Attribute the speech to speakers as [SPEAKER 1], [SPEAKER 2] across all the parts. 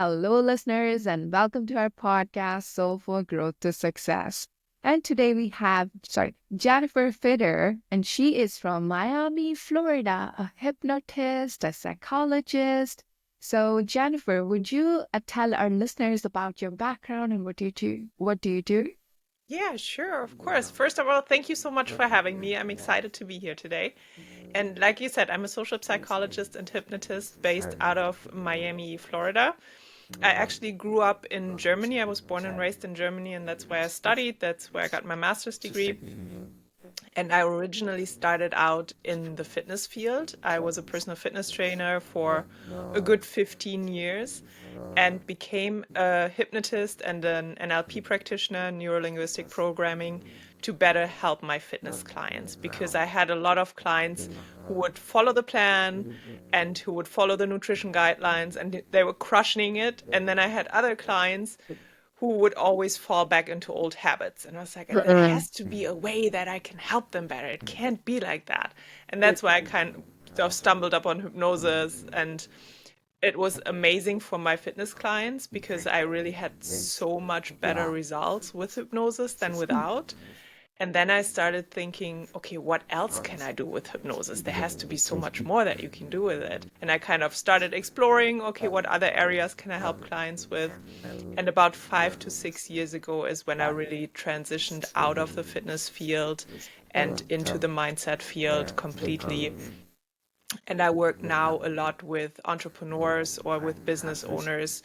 [SPEAKER 1] Hello, listeners, and welcome to our podcast, Soul for Growth to Success. And today we have, Jennifer Fidder, and she is from Miami, Florida, a hypnotist, a psychologist. So, Jennifer, would you tell our listeners about your background and what do you do? What do you do?
[SPEAKER 2] Yeah, sure, of course. First of all, thank you so much for having me. I'm excited to be here today. And like you said, I'm a social psychologist and hypnotist based out of Miami, Florida. I actually grew up in Germany. I was born and raised in Germany, and that's where I studied. That's where I got my master's degree. And I originally started out in the fitness field. I was a personal fitness trainer for a good 15 years and became a hypnotist and an NLP practitioner, neuro-linguistic programming, to better help my fitness clients, because I had a lot of clients who would follow the plan and who would follow the nutrition guidelines and they were crushing it. And then I had other clients who would always fall back into old habits. And I was like, there has to be a way that I can help them better. It can't be like that. And that's why I kind of stumbled upon hypnosis. And it was amazing for my fitness clients because I really had so much better results with hypnosis than without. And then I started thinking, okay, what else can I do with hypnosis? There has to be so much more that you can do with it. And I kind of started exploring, okay, what other areas can I help clients with? And about 5 to 6 years ago is when I really transitioned out of the fitness field and into the mindset field completely. And I work now a lot with entrepreneurs or with business owners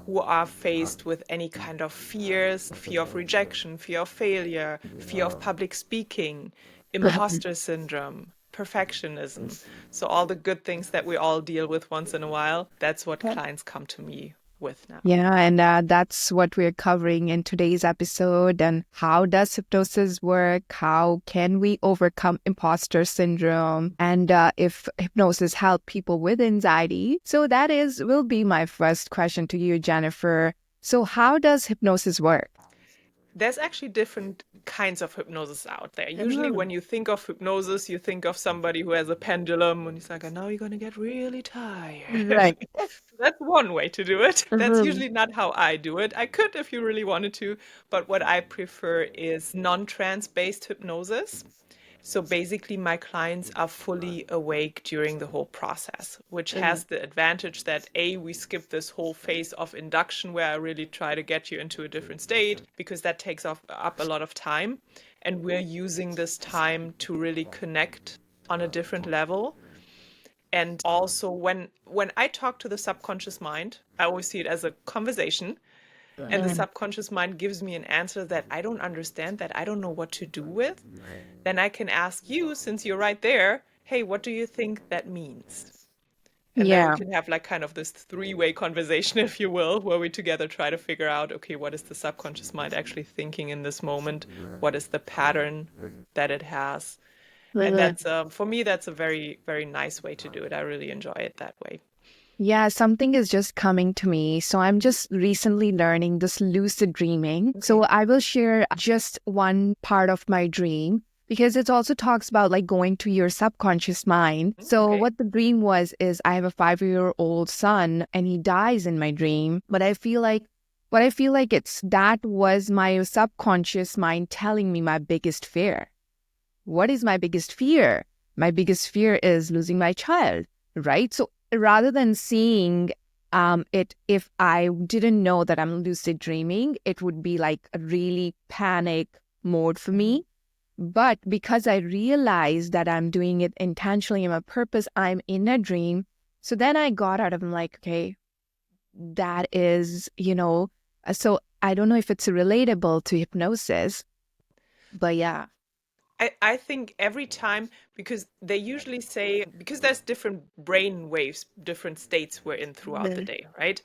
[SPEAKER 2] who are faced with any kind of fears, fear of rejection, fear of failure, fear of public speaking, imposter syndrome, perfectionism. So all the good things that we all deal with once in a while, that's what clients come to me with now.
[SPEAKER 1] Yeah, and that's what we're covering in today's episode. And how does hypnosis work? How can we overcome imposter syndrome? And if hypnosis help people with anxiety? So that will be my first question to you, Jennifer. So how does hypnosis work?
[SPEAKER 2] There's actually different kinds of hypnosis out there. Usually, when
[SPEAKER 1] Mm.
[SPEAKER 2] you think of hypnosis, you think of somebody who has a pendulum and he's like, and now you're going to get really tired.
[SPEAKER 1] Right.
[SPEAKER 2] That's one way to do it. That's
[SPEAKER 1] Mhm.
[SPEAKER 2] usually not how I do it. I could if you really wanted to, but what I prefer is non-trance based hypnosis. So basically, my clients are fully awake during the whole process, which has the advantage that A, we skip this whole phase of induction where I really try to get you into a different state because that takes up a lot of time. And we're using this time to really connect on a different level. And also when I talk to the subconscious mind, I always see it as a conversation and the
[SPEAKER 1] Mm.
[SPEAKER 2] subconscious mind gives me an answer that I don't understand, that I don't know what to do with, then I can ask you, since you're right there, hey, what do you think that means? And then we
[SPEAKER 1] Yeah.
[SPEAKER 2] can have like kind of this three-way conversation, if you will, where we together try to figure out, okay, what is the subconscious mind actually thinking in this moment? What is the pattern that it has? And that's, for me, that's a very, very nice way to do it. I really enjoy it that way.
[SPEAKER 1] Yeah, something is just coming to me. So I'm just recently learning this lucid dreaming. So
[SPEAKER 2] Okay.
[SPEAKER 1] I will share just one part of my dream because it also talks about like going to your subconscious mind. So
[SPEAKER 2] Okay.
[SPEAKER 1] what the dream was is I have a 5-year-old son and he dies in my dream, but I feel like it's that was my subconscious mind telling me my biggest fear. What is my biggest fear? My biggest fear is losing my child, right? So rather than seeing it, if I didn't know that I'm lucid dreaming, it would be like a really panic mode for me. But because I realized that I'm doing it intentionally and my purpose, I'm in a dream. So then I got out of, I'm like, okay, that is, so I don't know if it's relatable to hypnosis, but yeah.
[SPEAKER 2] I think every time, because they usually say, because there's different brain waves, different states we're in throughout the day, right?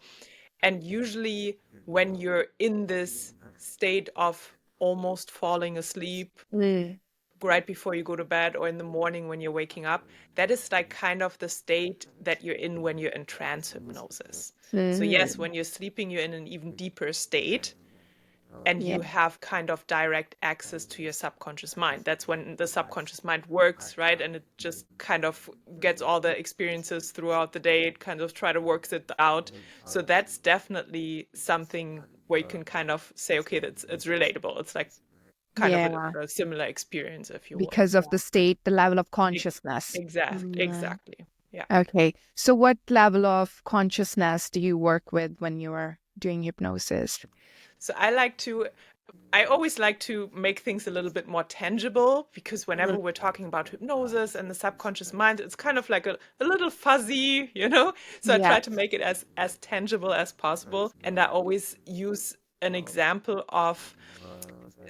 [SPEAKER 2] And usually when you're in this state of almost falling asleep
[SPEAKER 1] Mm.
[SPEAKER 2] right before you go to bed or in the morning when you're waking up, that is like kind of the state that you're in when you're in trance hypnosis. So yes,
[SPEAKER 1] Mm.
[SPEAKER 2] when you're sleeping, you're in an even deeper state. and
[SPEAKER 1] Yeah.
[SPEAKER 2] you have kind of direct access to your subconscious mind. That's when the subconscious mind works, right? And it just kind of gets all the experiences throughout the day. It kind of try to works it out. So that's definitely something where you can kind of say, okay, it's relatable. It's like kind of
[SPEAKER 1] Yeah.
[SPEAKER 2] a similar experience, if you will.
[SPEAKER 1] Because of the state, the level of
[SPEAKER 2] Ex-
[SPEAKER 1] consciousness. Mm.
[SPEAKER 2] Exactly. Yeah.
[SPEAKER 1] Okay. So what level of consciousness do you work with when you're doing hypnosis?
[SPEAKER 2] So I always like to make things a little bit more tangible, because whenever
[SPEAKER 1] Mm.
[SPEAKER 2] we're talking about hypnosis and the subconscious mind, it's kind of like a little fuzzy, you know? So I
[SPEAKER 1] Yeah.
[SPEAKER 2] try to make it as tangible as possible. And I always use an example of,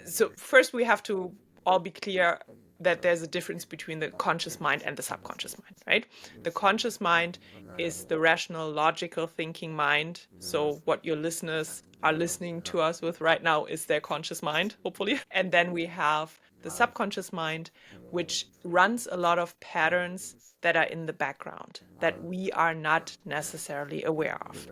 [SPEAKER 2] so first we have to all be clear that there's a difference between the conscious mind and the subconscious mind, right? The conscious mind is the rational, logical thinking mind. So what your listeners are listening to us with right now is their conscious mind, hopefully. And then we have the subconscious mind, which runs a lot of patterns that are in the background that we are not necessarily aware of.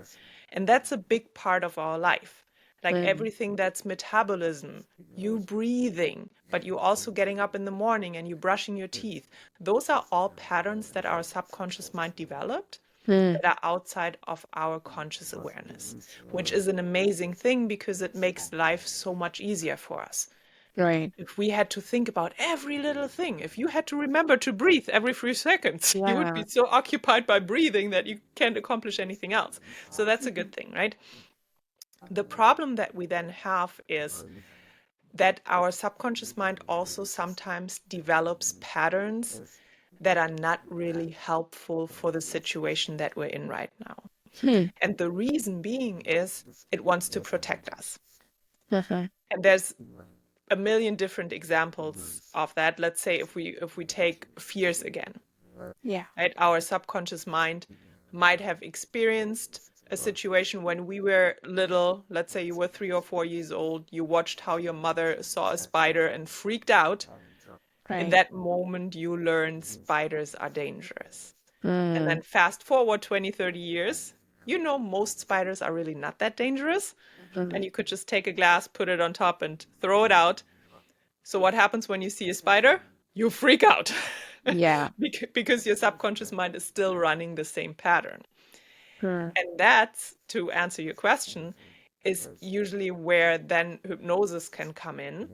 [SPEAKER 2] And that's a big part of our life. Like
[SPEAKER 1] Mm.
[SPEAKER 2] everything that's metabolism, you breathing, but you also getting up in the morning and you brushing your teeth. Those are all patterns that our subconscious mind developed
[SPEAKER 1] Mm.
[SPEAKER 2] that are outside of our conscious awareness, which is an amazing thing because it makes life so much easier for us.
[SPEAKER 1] Right.
[SPEAKER 2] If we had to think about every little thing, if you had to remember to breathe every few seconds, you would
[SPEAKER 1] Yeah.
[SPEAKER 2] be so occupied by breathing that you can't accomplish anything else. So that's a good thing, right? The problem that we then have is that our subconscious mind also sometimes develops patterns that are not really helpful for the situation that we're in right now.
[SPEAKER 1] Hmm.
[SPEAKER 2] And the reason being is it wants to protect us.
[SPEAKER 1] Uh-huh.
[SPEAKER 2] And there's a million different examples of that. Let's say if we take fears again,
[SPEAKER 1] Yeah.
[SPEAKER 2] right? Our subconscious mind might have experienced a situation when we were little. Let's say you were 3 or 4 years old. You watched how your mother saw a spider and freaked out. In
[SPEAKER 1] Right.
[SPEAKER 2] that moment, you learned spiders are dangerous. And
[SPEAKER 1] Mm.
[SPEAKER 2] then fast forward 20, 30 years, you know, most spiders are really not that dangerous. And
[SPEAKER 1] Mm.
[SPEAKER 2] you could just take a glass, put it on top, and throw it out. So what happens when you see a spider? You freak out
[SPEAKER 1] Yeah.
[SPEAKER 2] because your subconscious mind is still running the same pattern.
[SPEAKER 1] Mm.
[SPEAKER 2] And that's, to answer your question, is usually where then hypnosis can come in.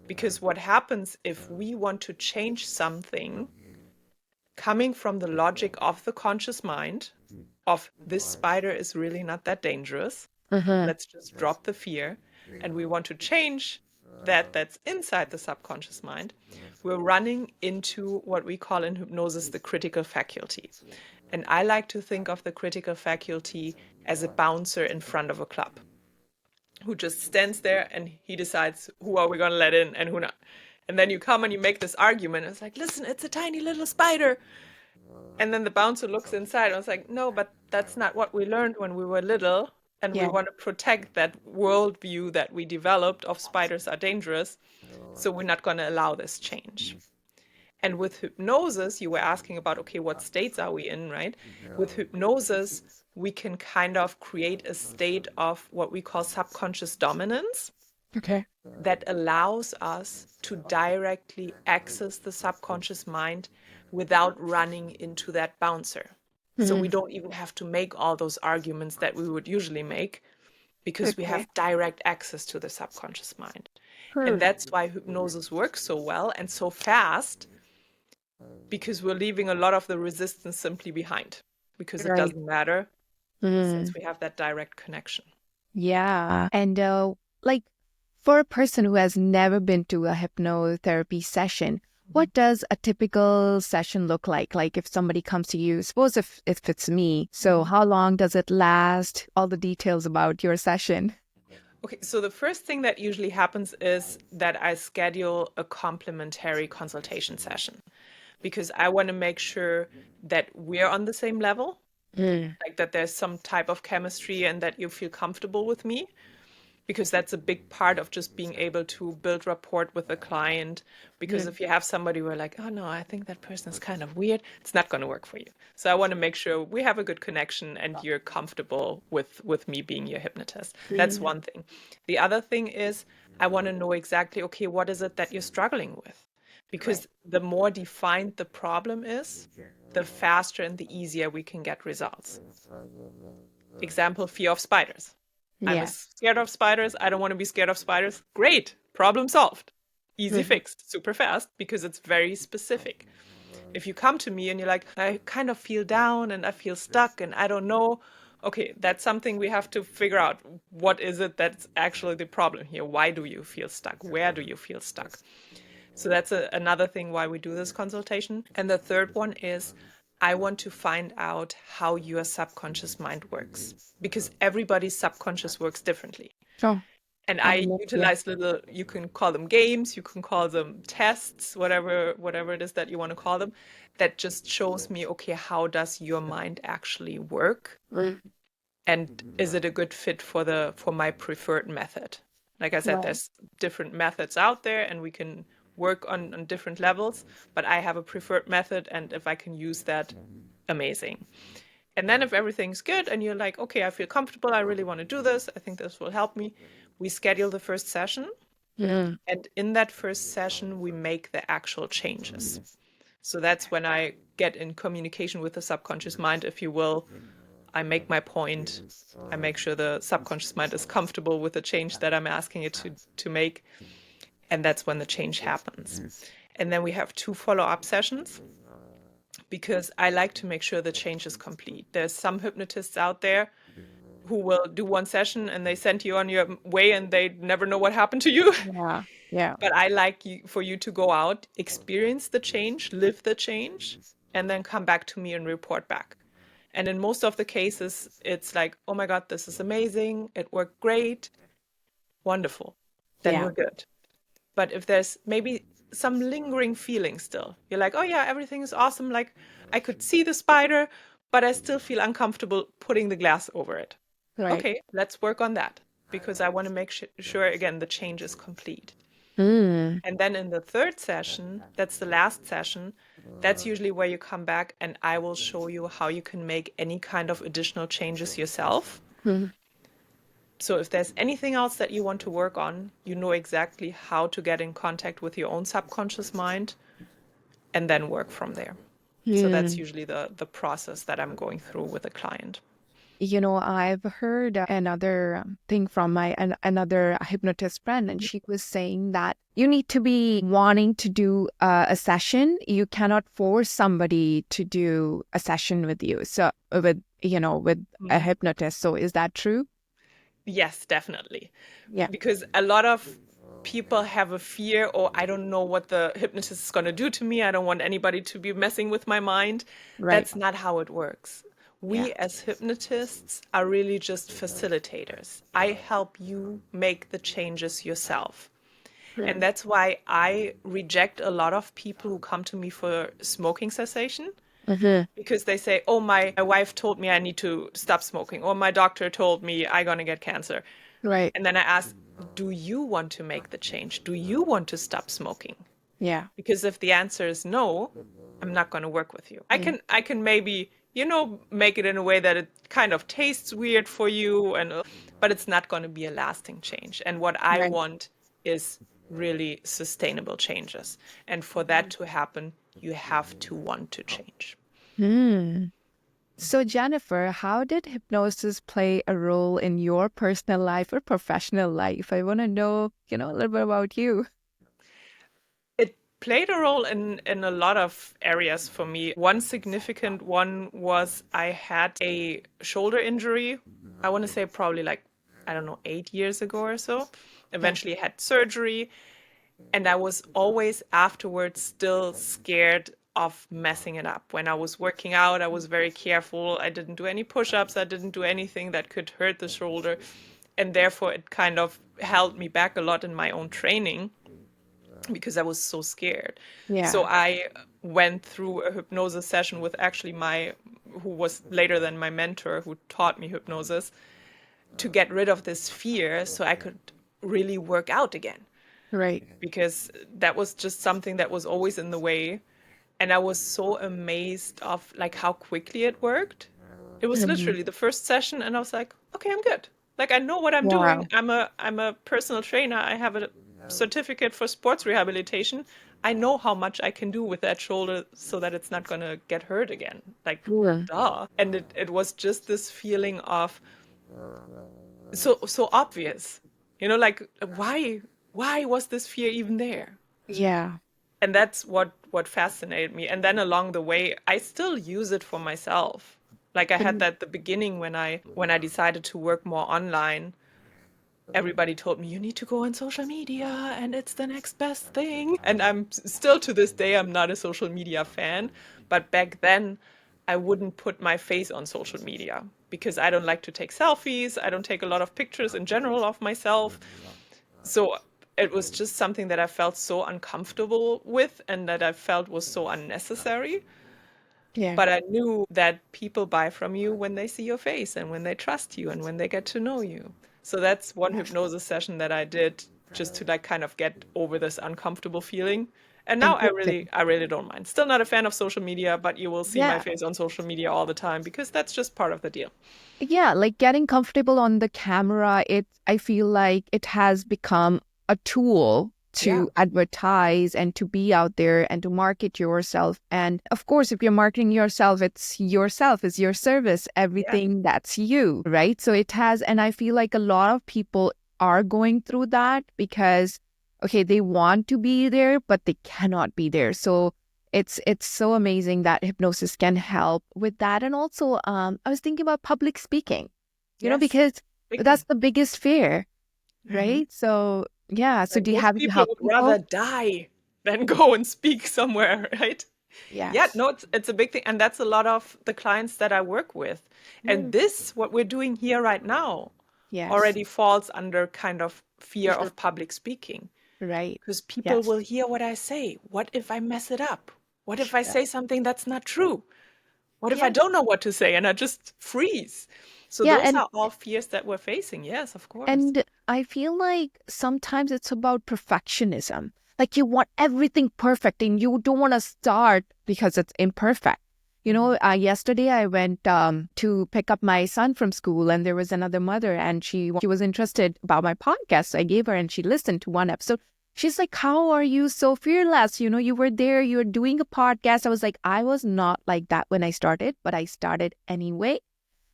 [SPEAKER 2] Because what happens if we want to change something coming from the logic of the conscious mind of this spider is really not that dangerous,
[SPEAKER 1] Uh-huh.
[SPEAKER 2] let's just drop the fear, and we want to change that's inside the subconscious mind, we're running into what we call in hypnosis the critical faculty. And I like to think of the critical faculty as a bouncer in front of a club who just stands there and he decides who are we going to let in and who not. And then you come and you make this argument. It's like, listen, it's a tiny little spider. And then the bouncer looks inside and it's like, no, but that's not what we learned when we were little. And we
[SPEAKER 1] Yeah.
[SPEAKER 2] want to protect that worldview that we developed of spiders are dangerous. So we're not going to allow this change. And with hypnosis, you were asking about, okay, what states are we in, right? With hypnosis, we can kind of create a state of what we call subconscious dominance
[SPEAKER 1] Okay.
[SPEAKER 2] that allows us to directly access the subconscious mind without running into that bouncer. So we
[SPEAKER 1] Mm.
[SPEAKER 2] don't even have to make all those arguments that we would usually make because we
[SPEAKER 1] Okay.
[SPEAKER 2] have direct access to the subconscious mind. And
[SPEAKER 1] Hmm.
[SPEAKER 2] that's why hypnosis works so well and so fast, because we're leaving a lot of the resistance simply behind because it
[SPEAKER 1] Right.
[SPEAKER 2] doesn't matter since
[SPEAKER 1] Mm.
[SPEAKER 2] we have that direct connection.
[SPEAKER 1] Yeah. And like for a person who has never been to a hypnotherapy session, what does a typical session look like? Like if somebody comes to you, suppose if it's me, so how long does it last? All the details about your session.
[SPEAKER 2] Okay, so the first thing that usually happens is that I schedule a complimentary consultation session because I want to make sure that we're on the same level,
[SPEAKER 1] Mm.
[SPEAKER 2] like that there's some type of chemistry and that you feel comfortable with me. because that's a big part of just being able to build rapport with the client. Because if you have somebody who are like, oh no, I think that person is kind of weird, it's not going to work for you. So I want to make sure we have a good connection and you're comfortable with me being your hypnotist. That's one thing. The other thing is I want to know exactly, okay, what is it that you're struggling with? Because the more defined the problem is, the faster and the easier we can get results. Example, fear of spiders. I'm scared of spiders. I don't want to be scared of spiders. Great. Problem solved. Easy fixed. Super fast because it's very specific. If you come to me and you're like, I kind of feel down and I feel stuck and I don't know. Okay, that's something we have to figure out. What is it that's actually the problem here? Why do you feel stuck? Where do you feel stuck? So that's another thing why we do this consultation. And the third one is I want to find out how your subconscious mind works, because everybody's subconscious works differently.
[SPEAKER 1] Sure.
[SPEAKER 2] And I utilize little, you can call them games, you can call them tests, whatever it is that you want to call them, that just shows me, okay, how does your mind actually work? And is it a good fit for my preferred method? Like I said, there's different methods out there and we can work on different levels, but I have a preferred method, and if I can use that, amazing. And then if everything's good and you're like, okay, I feel comfortable, I really want to do this, I think this will help me, we schedule the first session. And in that first session, we make the actual changes. So that's when I get in communication with the subconscious mind, if you will. I make my point. I make sure the subconscious mind is comfortable with the change that I'm asking it to make. And that's when the change happens. And then we have 2 follow-up sessions, because I like to make sure the change is complete. There's some hypnotists out there who will do 1 session and they send you on your way and they never know what happened to you.
[SPEAKER 1] Yeah.
[SPEAKER 2] But I like for you to go out, experience the change, live the change, and then come back to me and report back. And in most of the cases, it's like, oh my God, this is amazing. It worked great. Wonderful. Then we're good. But if there's maybe some lingering feeling still, you're like, oh yeah, everything is awesome. Like I could see the spider, but I still feel uncomfortable putting the glass over it. Okay, let's work on that, because I want to make sure, again, the change is complete. And then in the third session, that's the last session, that's usually where you come back and I will show you how you can make any kind of additional changes yourself. So if there's anything else that you want to work on, you know exactly how to get in contact with your own subconscious mind and then work from there. So that's usually the process that I'm going through with a client.
[SPEAKER 1] You know, I've heard another thing from another hypnotist friend, and she was saying that you need to be wanting to do a session. You cannot force somebody to do a session with you. So with a hypnotist. So is that true?
[SPEAKER 2] Yes, definitely.
[SPEAKER 1] Yeah.
[SPEAKER 2] Because a lot of people have a fear, or I don't know what the hypnotist is going to do to me. I don't want anybody to be messing with my mind. That's not how it works. We as hypnotists are really just facilitators. I help you make the changes yourself. And that's why I reject a lot of people who come to me for smoking cessation. Because they say, oh, my wife told me I need to stop smoking, or my doctor told me I'm going to get cancer. And then I ask, do you want to make the change? Do you want to stop smoking?
[SPEAKER 1] Yeah.
[SPEAKER 2] Because if the answer is no, I'm not going to work with you. I can maybe, make it in a way that it kind of tastes weird for you, but it's not going to be a lasting change. And what I want is really sustainable changes. And for that to happen, you have to want to change.
[SPEAKER 1] So Jennifer, how did hypnosis play a role in your personal life or professional life? I want to know, a little bit about you.
[SPEAKER 2] It played a role in a lot of areas for me. One significant one was I had a shoulder injury. I want to say probably 8 years ago or so. Eventually had surgery. And I was always afterwards still scared of messing it up. When I was working out, I was very careful. I didn't do any push-ups. I didn't do anything that could hurt the shoulder. And therefore, it kind of held me back a lot in my own training because I was so scared. So I went through a hypnosis session with actually who was later than my mentor, who taught me hypnosis. to get rid of this fear so I could really work out again,
[SPEAKER 1] Right.
[SPEAKER 2] because that was just something that was always in the way. And I was so amazed of like how quickly it worked. It was
[SPEAKER 1] Mhm.
[SPEAKER 2] literally the first session and I was like, okay, I'm good. Like I know what I'm doing.
[SPEAKER 1] Wow.
[SPEAKER 2] I'm a personal trainer. I have a certificate for sports rehabilitation. I know how much I can do with that shoulder so that it's not gonna get hurt again. Like
[SPEAKER 1] Yeah.
[SPEAKER 2] duh. And it was just this feeling of so obvious. Like why was this fear even there?
[SPEAKER 1] Yeah.
[SPEAKER 2] And that's what fascinated me. And then along the way I still use it for myself. Like I had
[SPEAKER 1] Mhm.
[SPEAKER 2] that at the beginning when I decided to work more online. Everybody told me you need to go on social media and it's the next best thing, and I'm still to this day I'm not a social media fan. But back then I wouldn't put my face on social media because I don't like to take selfies. I don't take a lot of pictures in general of myself. So it was just something that I felt so uncomfortable with and that I felt was so unnecessary.
[SPEAKER 1] Yeah.
[SPEAKER 2] But I knew that people buy from you when they see your face and when they trust you and when they get to know you. So that's one hypnosis session that I did just to like kind of get over this uncomfortable feeling. And now I
[SPEAKER 1] Interesting.
[SPEAKER 2] really I really don't mind. Still not a fan of social media, but you will see my
[SPEAKER 1] Yeah.
[SPEAKER 2] face on social media all the time because that's just part of the deal.
[SPEAKER 1] Yeah, like getting comfortable on the camera, I feel like it has become a tool
[SPEAKER 2] Yeah.
[SPEAKER 1] to advertise and to be out there and to market yourself. And of course, if you're marketing yourself, it's your service,
[SPEAKER 2] Yeah.
[SPEAKER 1] everything that's you, right? So it has, and I feel like a lot of people are going through that because, okay, they want to be there, but they cannot be there. So it's so amazing that hypnosis can help with that. And also, I was thinking about public speaking,
[SPEAKER 2] Yes.
[SPEAKER 1] because
[SPEAKER 2] Big
[SPEAKER 1] that's
[SPEAKER 2] one.
[SPEAKER 1] the biggest fear,
[SPEAKER 2] Mhm.
[SPEAKER 1] right? So yeah. So
[SPEAKER 2] Like
[SPEAKER 1] do you
[SPEAKER 2] most
[SPEAKER 1] have you
[SPEAKER 2] people
[SPEAKER 1] help
[SPEAKER 2] would
[SPEAKER 1] people?
[SPEAKER 2] rather die than go and speak somewhere, right? Yeah,
[SPEAKER 1] Yes.
[SPEAKER 2] no, it's a big thing. And that's a lot of the clients that I work with. And
[SPEAKER 1] Mm.
[SPEAKER 2] this, what we're doing here right now,
[SPEAKER 1] Yes.
[SPEAKER 2] already falls under kind of fear
[SPEAKER 1] Mhm.
[SPEAKER 2] of public speaking.
[SPEAKER 1] Right.
[SPEAKER 2] Because people
[SPEAKER 1] Yes.
[SPEAKER 2] will hear what I say. What if I mess it up? What if I
[SPEAKER 1] Yeah.
[SPEAKER 2] say something that's not true? What if I
[SPEAKER 1] Yeah.
[SPEAKER 2] don't know what to say and I just freeze? So
[SPEAKER 1] Yeah.
[SPEAKER 2] those are all fears that we're facing. Yes, of course.
[SPEAKER 1] And I feel like sometimes it's about perfectionism. Like you want everything perfect and you don't want to start because it's imperfect.
[SPEAKER 2] Mhm.
[SPEAKER 1] Yesterday I went to pick up my son from school, and there was another mother, and she was interested about my podcast. So I gave her, and she listened to one episode. She's like, "How are you so fearless? You were there, you were doing a podcast." I was like, I was not like that when I started, but I started anyway.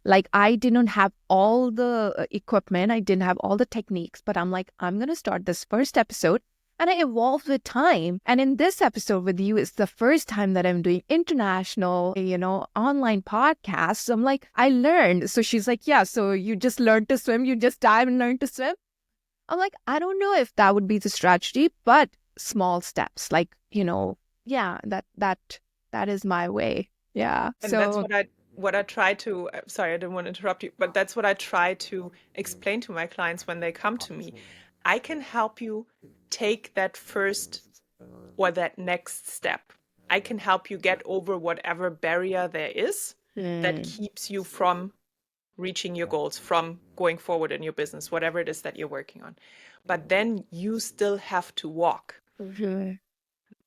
[SPEAKER 1] Like I didn't have all the equipment, I didn't have all the techniques, but I'm like, I'm going to start this first episode. And I evolved with time. And in this episode with you, it's the first time that I'm doing international, online podcasts. So I'm like, I learned. So she's like, yeah, so you just learned to swim. You just dive and learn to swim. I'm like, I don't know if that would be the strategy, but small steps, like, yeah, that is my way. Yeah.
[SPEAKER 2] And that's
[SPEAKER 1] So,
[SPEAKER 2] what I try to, sorry, I didn't want to interrupt you, but that's what I try to explain to my clients when they come to me. I can help you take that first or that next step. I can help you get over whatever barrier there is that
[SPEAKER 1] hmm.
[SPEAKER 2] keeps you from reaching your goals, from going forward in your business, whatever it is that you're working on. But then you still have to walk.
[SPEAKER 1] Mhm.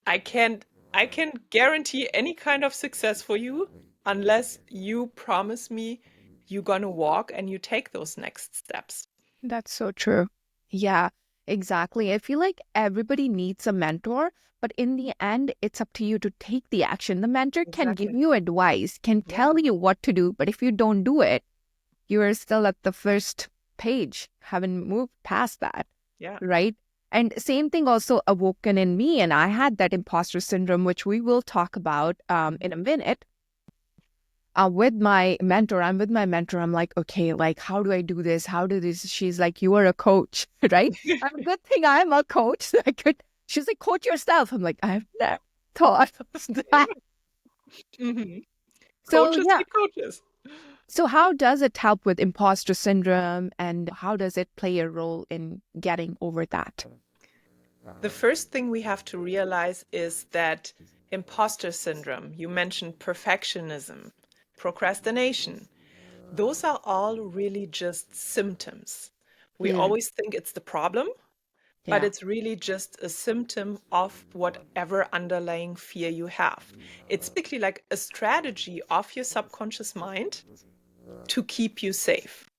[SPEAKER 2] I can't I can guarantee any kind of success for you unless you promise me you're gonna walk and you take those next steps.
[SPEAKER 1] That's so true. Yeah, exactly. I feel like everybody needs a mentor, but in the end, it's up to you to take the action. The mentor can give
[SPEAKER 2] Exactly.
[SPEAKER 1] you advice, can
[SPEAKER 2] Yeah.
[SPEAKER 1] tell you what to do, but if you don't do it, you are still at the first page, haven't moved past that,
[SPEAKER 2] Yeah.
[SPEAKER 1] right? And same thing also awoken in me, and I had that imposter syndrome, which we will talk about in a minute. With my mentor, I'm with my mentor. I'm like, okay, like, how do I do this? How do this? She's like, you are a coach, right? I'm a good thing I'm a coach. So I could, she's like, coach yourself. I'm like, I've never thought of that.
[SPEAKER 2] Hmm.
[SPEAKER 1] So,
[SPEAKER 2] Coaches
[SPEAKER 1] yeah.
[SPEAKER 2] need coaches.
[SPEAKER 1] So, how does it help with imposter syndrome, and how does it play a role in getting over that?
[SPEAKER 2] The first thing we have to realize is that imposter syndrome, you mentioned perfectionism, procrastination. Those are all really just symptoms. We
[SPEAKER 1] Mm.
[SPEAKER 2] always think it's the problem, but
[SPEAKER 1] Yeah.
[SPEAKER 2] it's really just a symptom of whatever underlying fear you have. It's basically like a strategy of your subconscious mind to keep you safe.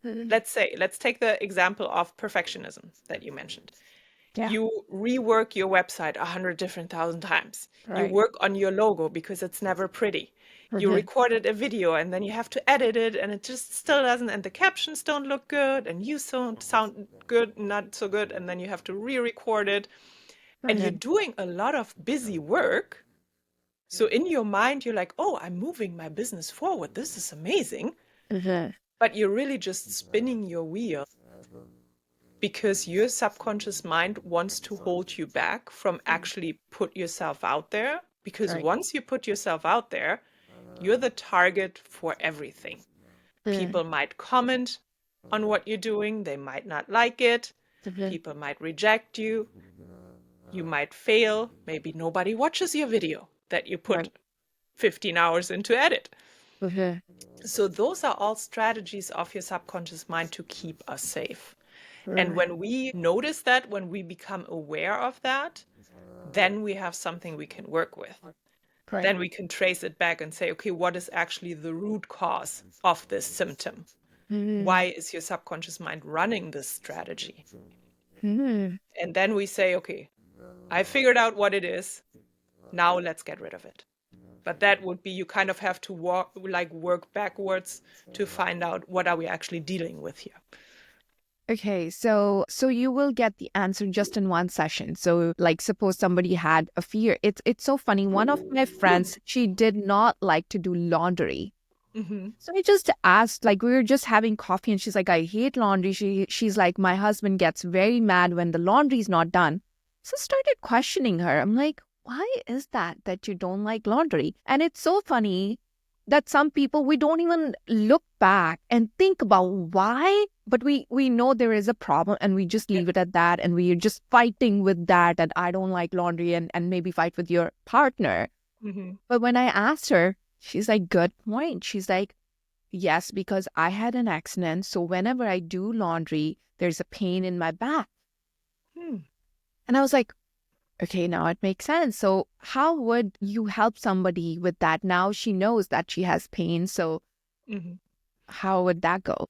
[SPEAKER 1] Mm.
[SPEAKER 2] Let's take the example of perfectionism that you mentioned.
[SPEAKER 1] Yeah.
[SPEAKER 2] You rework your website 100,000 times. You
[SPEAKER 1] Right.
[SPEAKER 2] work on your logo because it's never pretty. You
[SPEAKER 1] Mhm.
[SPEAKER 2] recorded a video and then you have to edit it and it just still doesn't, and the captions don't look good and you don't sound good, not so good, and then you have to re-record it. And you're
[SPEAKER 1] Mhm.
[SPEAKER 2] doing a lot of busy work. So in your mind, you're like, oh, I'm moving my business forward. This is amazing.
[SPEAKER 1] Mhm.
[SPEAKER 2] But you're really just spinning your wheel because your subconscious mind wants to hold you back from actually put yourself out there. Because
[SPEAKER 1] Right.
[SPEAKER 2] once you put yourself out there, you're the target for everything.
[SPEAKER 1] Mm.
[SPEAKER 2] People might comment on what you're doing, they might not like it,
[SPEAKER 1] Mhm.
[SPEAKER 2] people might reject you, you might fail, maybe nobody watches your video that you put
[SPEAKER 1] Right.
[SPEAKER 2] 15 hours into edit.
[SPEAKER 1] Mhm.
[SPEAKER 2] So those are all strategies of your subconscious mind to keep us safe. And
[SPEAKER 1] Right.
[SPEAKER 2] when we notice that, when we become aware of that, then we have something we can work with.
[SPEAKER 1] Right.
[SPEAKER 2] Then we can trace it back and say, okay, what is actually the root cause of this symptom?
[SPEAKER 1] Mhm.
[SPEAKER 2] Why is your subconscious mind running this strategy?
[SPEAKER 1] Mhm.
[SPEAKER 2] And then we say, okay, I figured out what it is. Now let's get rid of it. But that would be, you kind of have to work backwards to find out what are we actually dealing with here.
[SPEAKER 1] Okay, so you will get the answer just in one session. So like suppose somebody had a fear. It's so funny. One of my friends, she did not like to do laundry.
[SPEAKER 2] Hmm.
[SPEAKER 1] So I just asked, like we were just having coffee and she's like, I hate laundry. She's like, my husband gets very mad when the laundry's not done. So I started questioning her. I'm like, why is that you don't like laundry? And it's so funny that some people we don't even look back and think about why, but we know there is a problem and we just
[SPEAKER 2] Yeah.
[SPEAKER 1] leave it at that and we're just fighting with that and I don't like laundry and maybe fight with your partner.
[SPEAKER 2] Hmm.
[SPEAKER 1] But when I asked her, she's like, good point. She's like, yes, because I had an accident. So whenever I do laundry, there's a pain in my back.
[SPEAKER 2] Hmm.
[SPEAKER 1] And I was like, okay, now it makes sense. So how would you help somebody with that? Now she knows that she has pain. So
[SPEAKER 2] Hmm.
[SPEAKER 1] how would that go?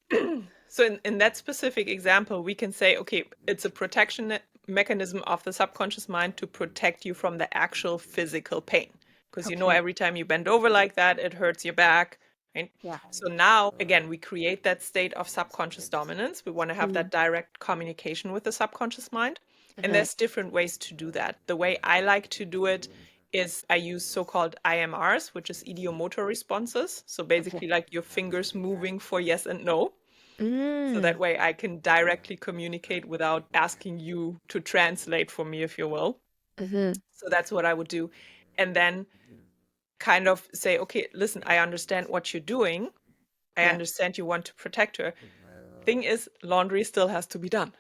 [SPEAKER 2] So in that specific example, we can say, okay, it's a protection mechanism of the subconscious mind to protect you from the actual physical pain. Because
[SPEAKER 1] Okay.
[SPEAKER 2] every time you bend over like that, it hurts your back. Right?
[SPEAKER 1] Yeah.
[SPEAKER 2] So now, again, we create that state of subconscious dominance. We want to have
[SPEAKER 1] Mm.
[SPEAKER 2] that direct communication with the subconscious mind. And
[SPEAKER 1] Mhm.
[SPEAKER 2] there's different ways to do that. The way I like to do it is I use so-called IMRs, which is idiomotor responses. So
[SPEAKER 1] Okay.
[SPEAKER 2] basically like your fingers moving for yes and no. So that
[SPEAKER 1] Mm.
[SPEAKER 2] way I can directly communicate without asking you to translate for me, if you will.
[SPEAKER 1] Mhm.
[SPEAKER 2] So that's what I would do. And then kind of say, okay, listen, I understand what you're doing. I
[SPEAKER 1] Yeah.
[SPEAKER 2] understand you want to protect her. Thing is, laundry still has to be done.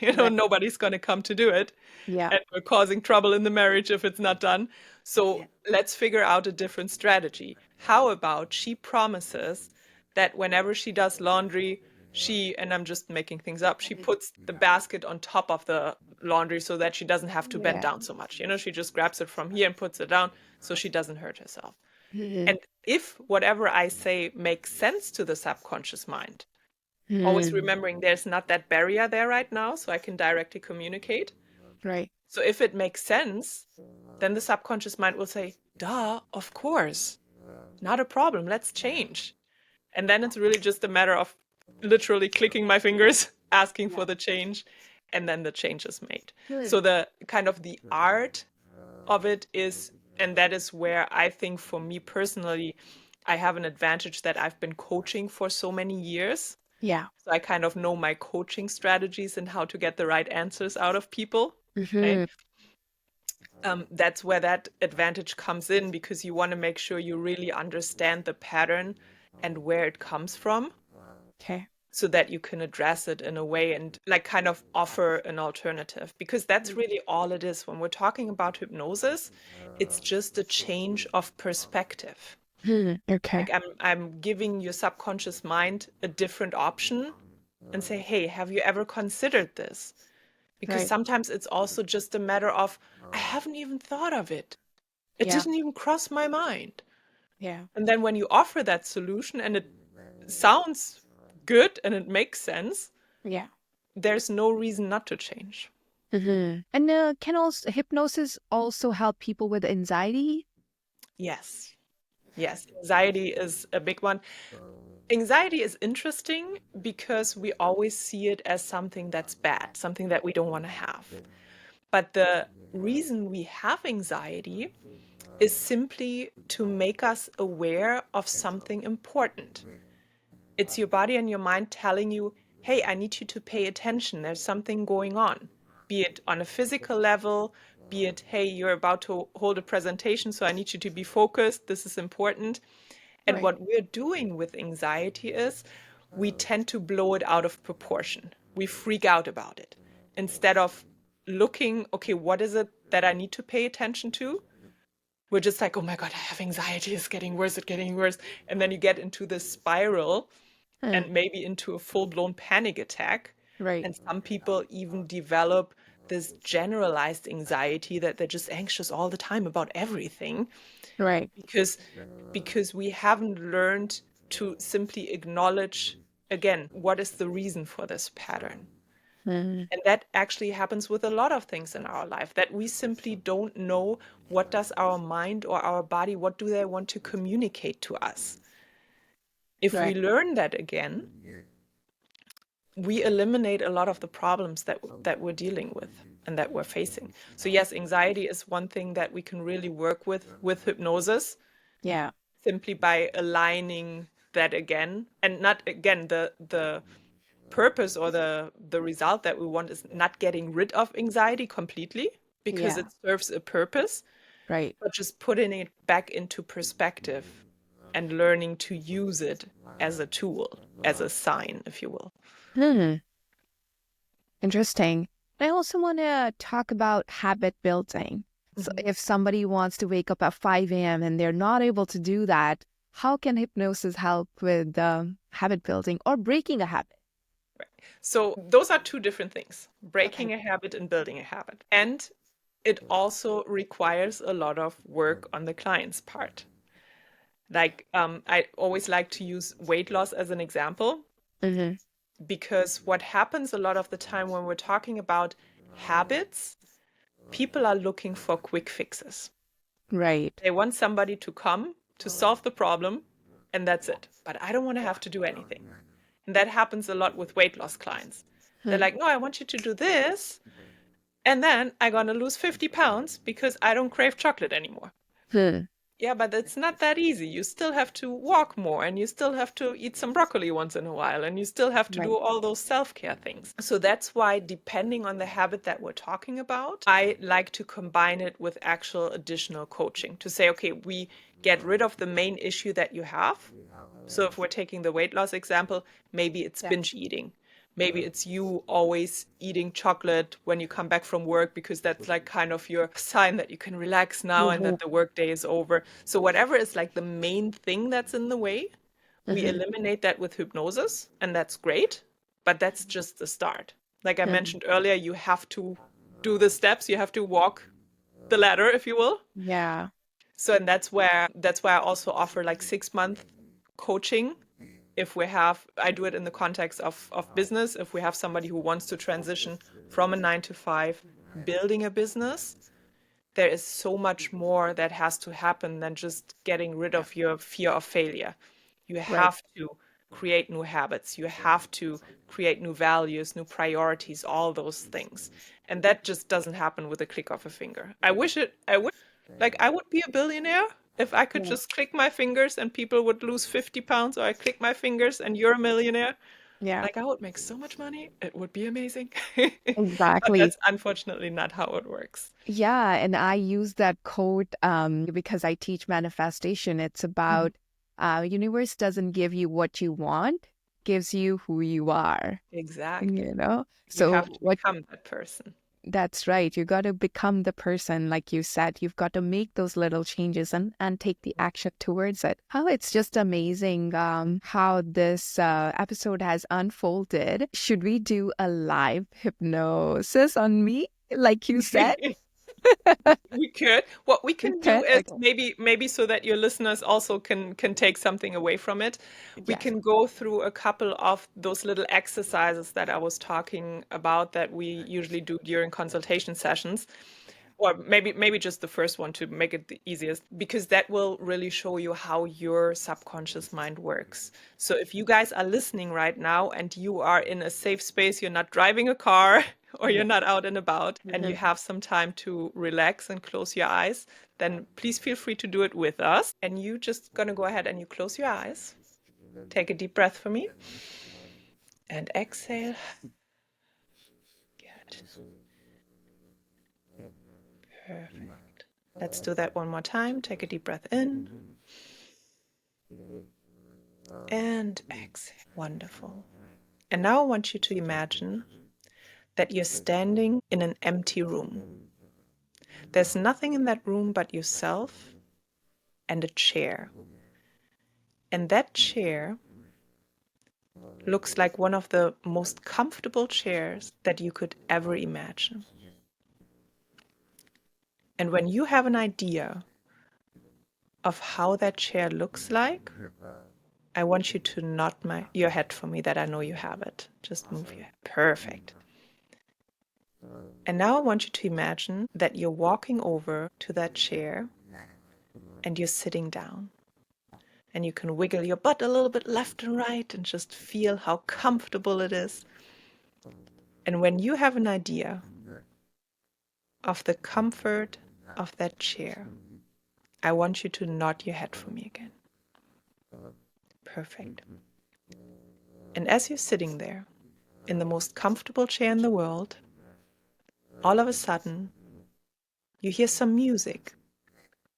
[SPEAKER 1] Right.
[SPEAKER 2] Nobody's going to come to do it.
[SPEAKER 1] Yeah.
[SPEAKER 2] And we're causing trouble in the marriage if it's not done. So
[SPEAKER 1] Yeah.
[SPEAKER 2] let's figure out a different strategy. How about she promises that whenever she does laundry, and I'm just making things up, she puts the basket on top of the laundry so that she doesn't have to bend
[SPEAKER 1] Yeah.
[SPEAKER 2] down so much. She just grabs it from here and puts it down so she doesn't hurt herself.
[SPEAKER 1] Mhm.
[SPEAKER 2] And if whatever I say makes sense to the subconscious mind, always
[SPEAKER 1] Mm.
[SPEAKER 2] remembering there's not that barrier there right now, so I can directly communicate.
[SPEAKER 1] Right.
[SPEAKER 2] So if it makes sense, then the subconscious mind will say, duh, of course, not a problem, let's change. And then it's really just a matter of literally clicking my fingers, asking for
[SPEAKER 1] Yeah.
[SPEAKER 2] the change, and then the change is made.
[SPEAKER 1] Good.
[SPEAKER 2] So the kind of the art of it is, and that is where I think for me personally, I have an advantage that I've been coaching for so many years.
[SPEAKER 1] Yeah.
[SPEAKER 2] So I kind of know my coaching strategies and how to get the right answers out of people. Right?
[SPEAKER 1] Mhm.
[SPEAKER 2] That's where that advantage comes in because you want to make sure you really understand the pattern and where it comes from
[SPEAKER 1] Okay.
[SPEAKER 2] so that you can address it in a way and like kind of offer an alternative because that's really all it is when we're talking about hypnosis. It's just a change of perspective.
[SPEAKER 1] Okay.
[SPEAKER 2] Like I'm giving your subconscious mind a different option and say, hey, have you ever considered this? Because
[SPEAKER 1] Right.
[SPEAKER 2] sometimes it's also just a matter of, I haven't even thought of it. It
[SPEAKER 1] Yeah.
[SPEAKER 2] didn't even cross my mind.
[SPEAKER 1] Yeah.
[SPEAKER 2] And then when you offer that solution and it sounds good and it makes sense,
[SPEAKER 1] Yeah.
[SPEAKER 2] there's no reason not to change.
[SPEAKER 1] And can also hypnosis also help people with anxiety?
[SPEAKER 2] Yes. Yes. Anxiety is a big one. Anxiety is interesting because we always see it as something that's bad, something that we don't want to have. But the reason we have anxiety is simply to make us aware of something important. It's your body and your mind telling you, hey, I need you to pay attention. There's something going on, be it on a physical level, be it, hey, you're about to hold a presentation, so I need you to be focused. This is important. And
[SPEAKER 1] Right.
[SPEAKER 2] what we're doing with anxiety is we tend to blow it out of proportion. We freak out about it. Instead of looking, okay, what is it that I need to pay attention to? We're just like, oh my God, I have anxiety. It's getting worse. It's getting worse. And then you get into this spiral
[SPEAKER 1] Hmm.
[SPEAKER 2] and maybe into a full-blown panic attack.
[SPEAKER 1] Right.
[SPEAKER 2] And some people even develop this generalized anxiety that they're just anxious all the time about everything
[SPEAKER 1] Right.
[SPEAKER 2] because we haven't learned to simply acknowledge again what is the reason for this pattern.
[SPEAKER 1] Mm.
[SPEAKER 2] And that actually happens with a lot of things in our life, that we simply don't know what does our mind or our body, what do they want to communicate to us. If we
[SPEAKER 1] Right.
[SPEAKER 2] learn that again, we eliminate a lot of the problems that we're dealing with and that we're facing. So yes, anxiety is one thing that we can really work with hypnosis,
[SPEAKER 1] Yeah.
[SPEAKER 2] simply by aligning that again. And not again, the purpose or the result that we want is not getting rid of anxiety completely, because
[SPEAKER 1] Yeah.
[SPEAKER 2] it serves a purpose,
[SPEAKER 1] Right.
[SPEAKER 2] but just putting it back into perspective and learning to use it as a tool, as a sign, if you will.
[SPEAKER 1] Hmm. Interesting. I also want to talk about habit building. So
[SPEAKER 2] Mhm.
[SPEAKER 1] if somebody wants to wake up at 5 a.m. and they're not able to do that, how can hypnosis help with habit building or breaking a habit?
[SPEAKER 2] So those are two different things,
[SPEAKER 1] Okay.
[SPEAKER 2] breaking a habit and building a habit. And it also requires a lot of work on the client's part. Like, I always like to use weight loss as an example,
[SPEAKER 1] Hmm.
[SPEAKER 2] because what happens a lot of the time when we're talking about habits, people are looking for quick fixes.
[SPEAKER 1] Right.
[SPEAKER 2] They want somebody to come to solve the problem, and that's it. But I don't want to have to do anything. And that happens a lot with weight loss clients. They're
[SPEAKER 1] Hmm.
[SPEAKER 2] like, no, I want you to do this, and then I'm going to lose 50 pounds because I don't crave chocolate anymore.
[SPEAKER 1] Hmm.
[SPEAKER 2] Yeah, but it's not that easy. You still have to walk more, and you still have to eat some broccoli once in a while, and you still have to
[SPEAKER 1] Right.
[SPEAKER 2] do all those self-care things. So that's why, depending on the habit that we're talking about, I like to combine it with actual additional coaching to say, okay, we get rid of the main issue that you have. So if we're taking the weight loss example, maybe it's
[SPEAKER 1] Yeah.
[SPEAKER 2] binge eating. Maybe it's you always eating chocolate when you come back from work because that's like kind of your sign that you can relax now and
[SPEAKER 1] Hmm.
[SPEAKER 2] that the work day is over. So whatever is like the main thing that's in the way, we
[SPEAKER 1] Hmm.
[SPEAKER 2] eliminate that with hypnosis, and that's great, but that's just the start. Like I
[SPEAKER 1] Hmm.
[SPEAKER 2] mentioned earlier, you have to do the steps, you have to walk the ladder, if you will.
[SPEAKER 1] Yeah.
[SPEAKER 2] So, and that's why I also offer like 6 month coaching. If we have, I do it in the context of business. If we have somebody who wants to transition from a 9 to 5, building a business, there is so much more that has to happen than just getting rid
[SPEAKER 1] Yeah.
[SPEAKER 2] of your fear of failure. You
[SPEAKER 1] Right.
[SPEAKER 2] have to create new habits. You have to create new values, new priorities, all those things. And that just doesn't happen with a click of a finger. I wish like I would be a billionaire if I could
[SPEAKER 1] Yeah.
[SPEAKER 2] just click my fingers and people would lose 50 pounds, or I click my fingers and you're a millionaire.
[SPEAKER 1] Yeah.
[SPEAKER 2] Like I would make so much money. It would be amazing. But
[SPEAKER 1] Exactly.
[SPEAKER 2] that's unfortunately not how it works.
[SPEAKER 1] Yeah, and I use that quote because I teach manifestation. It's
[SPEAKER 2] Mhm.
[SPEAKER 1] about universe doesn't give you what you want, gives you who you are.
[SPEAKER 2] Exactly.
[SPEAKER 1] You know?
[SPEAKER 2] You have
[SPEAKER 1] So
[SPEAKER 2] to
[SPEAKER 1] what
[SPEAKER 2] become that person.
[SPEAKER 1] That's right. You got to become the person, like you said. You've got to make those little changes and take the action towards it. Oh, it's just amazing how this episode has unfolded. Should we do a live hypnosis on me, like you said?
[SPEAKER 2] We could. What we
[SPEAKER 1] We
[SPEAKER 2] can do
[SPEAKER 1] could?
[SPEAKER 2] is
[SPEAKER 1] Okay.
[SPEAKER 2] maybe so that your listeners also can take something away from it. We
[SPEAKER 1] Yes.
[SPEAKER 2] can go through a couple of those little exercises that I was talking about that we usually do during consultation sessions. Or maybe just the first one to make it the easiest, because that will really show you how your subconscious mind works. So if you guys are listening right now and you are in a safe space, you're not driving a car or you're
[SPEAKER 1] Yeah.
[SPEAKER 2] not out and about, and you
[SPEAKER 1] Mhm.
[SPEAKER 2] have some time to relax and close your eyes, then please feel free to do it with us. And you just gonna go ahead and you close your eyes. Take a deep breath for me and exhale. Good. Perfect. Let's do that one more time. Take a deep breath in and exhale. Wonderful. And now I want you to imagine that you're standing in an empty room. There's nothing in that room but yourself and a chair. And that chair looks like one of the most comfortable chairs that you could ever imagine. And when you have an idea of how that chair looks like, I want you to nod your head for me that I know you have it. Just move your head. Perfect. And now I want you to imagine that you're walking over to that chair and you're sitting down. And you can wiggle your butt a little bit left and right and just feel how comfortable it is. And when you have an idea of the comfort of that chair, I want you to nod your head for me again. Perfect. And as you're sitting there in the most comfortable chair in the world, all of a sudden, you hear some music.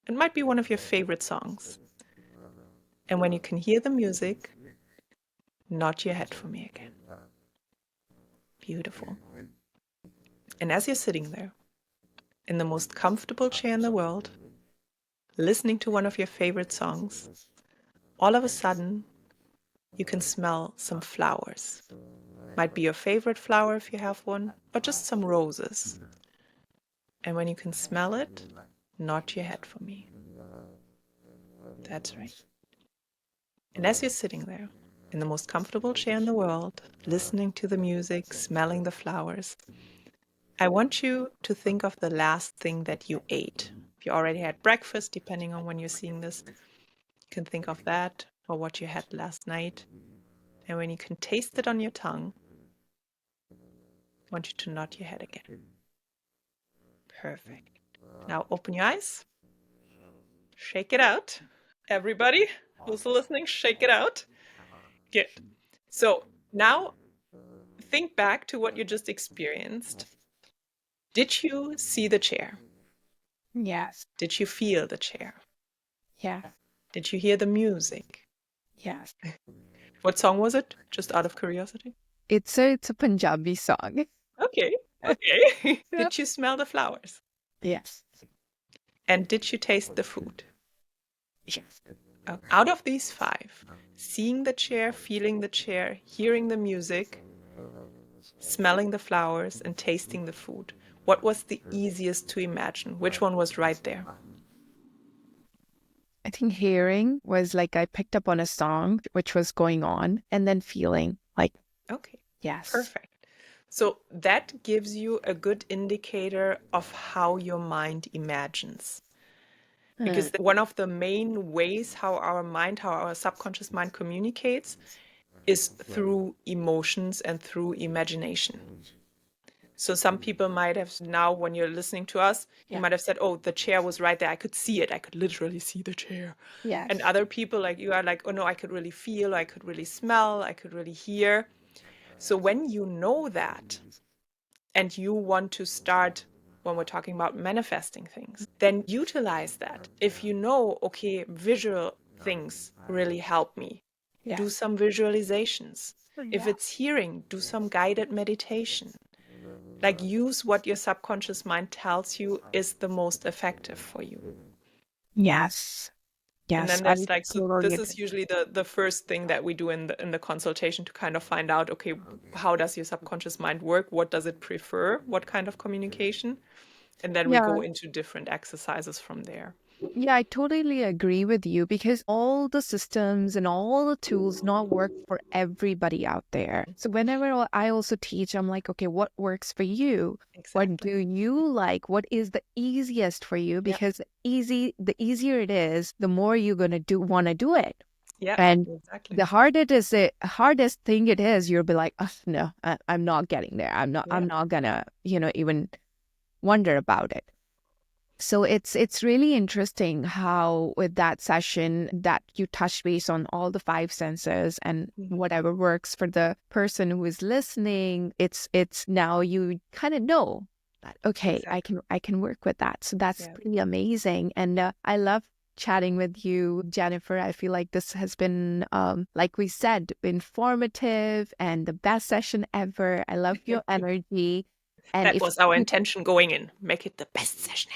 [SPEAKER 2] It might be one of your favorite songs. And when you can hear the music, nod your head for me again. Beautiful. And as you're sitting there, in the most comfortable chair in the world, listening to one of your favorite songs, all of a sudden, you can smell some flowers. Might be your favorite flower if you have one, but just some roses. And when you can smell it, nod your head for me. That's right. And as you're sitting there, in the most comfortable chair in the world, listening to the music, smelling the flowers, I want you to think of the last thing that you ate. If you already had breakfast, depending on when you're seeing this, you can think of that or what you had last night. And when you can taste it on your tongue, I want you to nod your head again. Perfect. Now open your eyes. Shake it out. Everybody who's listening, shake it out. Good. So now think back to what you just experienced. Did you see the chair?
[SPEAKER 1] Yes.
[SPEAKER 2] Did you feel the chair?
[SPEAKER 1] Yeah.
[SPEAKER 2] Did you hear the music?
[SPEAKER 1] Yes.
[SPEAKER 2] What song was it? Just out of curiosity.
[SPEAKER 1] It's a Punjabi song.
[SPEAKER 2] Okay. Okay.
[SPEAKER 1] Yep.
[SPEAKER 2] Did you smell the flowers?
[SPEAKER 1] Yes.
[SPEAKER 2] And did you taste the food?
[SPEAKER 1] Yes.
[SPEAKER 2] Out of these 5, seeing the chair, feeling the chair, hearing the music, smelling the flowers, and tasting the food, what was the easiest to imagine? Which one was right there?
[SPEAKER 1] I think hearing was like I picked up on a song which was going on, and then feeling like,
[SPEAKER 2] Okay,
[SPEAKER 1] yes.
[SPEAKER 2] perfect. So that gives you a good indicator of how your mind imagines. Because one of the main ways how our subconscious mind communicates is through emotions and through imagination. So some people might have now, when you're listening to us, you might have said, oh, the chair was right there. I could see it. I could literally see the chair.
[SPEAKER 1] Yes.
[SPEAKER 2] And other people like you are like, oh no, I could really feel, I could really smell, I could really hear. So when you know that and you want to start, when we're talking about manifesting things, then utilize that. If you know, okay, visual things really help me, do some visualizations. If it's hearing, do some guided meditation. like use what your subconscious mind tells you is the most effective for you.
[SPEAKER 1] Yes.
[SPEAKER 2] And
[SPEAKER 1] Yes.
[SPEAKER 2] then
[SPEAKER 1] I
[SPEAKER 2] there's like, so
[SPEAKER 1] totally
[SPEAKER 2] this
[SPEAKER 1] agree.
[SPEAKER 2] is usually the first thing that we do in the consultation to kind of find out, okay, how does your subconscious mind work? What does it prefer? What kind of communication? And then we
[SPEAKER 1] Yeah.
[SPEAKER 2] go into different exercises from there.
[SPEAKER 1] Yeah, I totally agree with you because all the systems and all the tools not work for everybody out there. So whenever I also teach, I'm like, okay, what works for you? What do
[SPEAKER 2] Exactly.
[SPEAKER 1] you like? What is the easiest for you?
[SPEAKER 2] Yeah.
[SPEAKER 1] Because the easier it is, the more you're gonna want to do it.
[SPEAKER 2] Yeah,
[SPEAKER 1] And
[SPEAKER 2] exactly.
[SPEAKER 1] the hardest thing it is, you'll be like, oh no, I'm not getting there.
[SPEAKER 2] Yeah.
[SPEAKER 1] I'm not gonna, even wonder about it. So it's really interesting how with that session that you touch base on all the five senses and
[SPEAKER 2] Mhm.
[SPEAKER 1] whatever works for the person who is listening, it's now you kind of know that okay,
[SPEAKER 2] Exactly.
[SPEAKER 1] I can work with that. So that's
[SPEAKER 2] Yeah.
[SPEAKER 1] pretty amazing. And I love chatting with you, Jennifer. I feel like this has been like we said, informative and the best session ever. I love your energy. And
[SPEAKER 2] That
[SPEAKER 1] if
[SPEAKER 2] was our intention going in. Make it the best session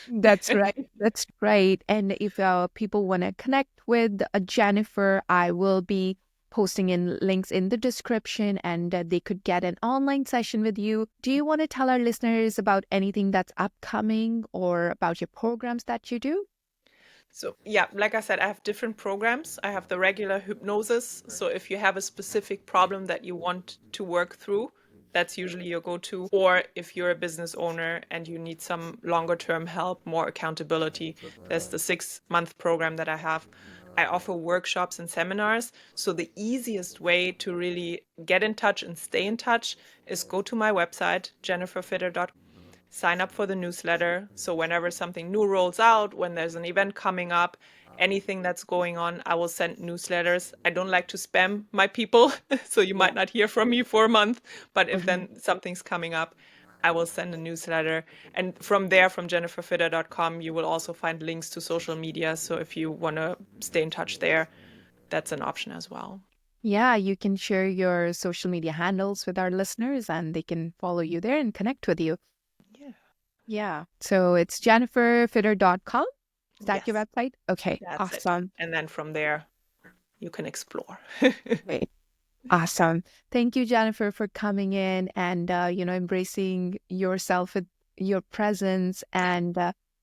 [SPEAKER 1] that's
[SPEAKER 2] ever.
[SPEAKER 1] right. That's right. And if people want to connect with Jennifer, I will be posting in links in the description and they could get an online session with you. Do you want to tell our listeners about anything that's upcoming or about your programs that you do?
[SPEAKER 2] So, yeah, like I said, I have different programs. I have the regular hypnosis. So, if you have a specific problem that you want to work through, that's usually your go to. Or if you're a business owner and you need some longer term help, more accountability, there's the 6-month program that I have. I offer workshops and seminars. So, the easiest way to really get in touch and stay in touch is go to my website, jenniferfidder.com, sign up for the newsletter. So whenever something new rolls out, when there's an event coming up, anything that's going on, I will send newsletters. I don't like to spam my people, so you
[SPEAKER 1] Yeah.
[SPEAKER 2] might not hear from me for a month. But if
[SPEAKER 1] Mhm.
[SPEAKER 2] then something's coming up, I will send a newsletter. And from there, from jenniferfidder.com, you will also find links to social media. So if you want to stay in touch there, that's an option as well.
[SPEAKER 1] Yeah, you can share your social media handles with our listeners and they can follow you there and connect with you.
[SPEAKER 2] Yeah.
[SPEAKER 1] Yeah. So it's jenniferfidder.com. Is that your
[SPEAKER 2] Yes,
[SPEAKER 1] website? Okay,
[SPEAKER 2] that's it.
[SPEAKER 1] awesome.
[SPEAKER 2] And then from there, you can explore.
[SPEAKER 1] Great. Awesome. Thank you, Jennifer, for coming in and embracing yourself with your presence. And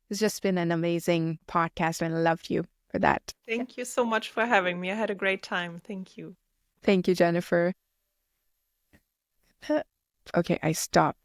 [SPEAKER 1] it's just been an amazing podcast, and I loved you for that.
[SPEAKER 2] Thank you so much for having me. I had a great time. Thank you.
[SPEAKER 1] Thank you, Jennifer. Okay, I stopped.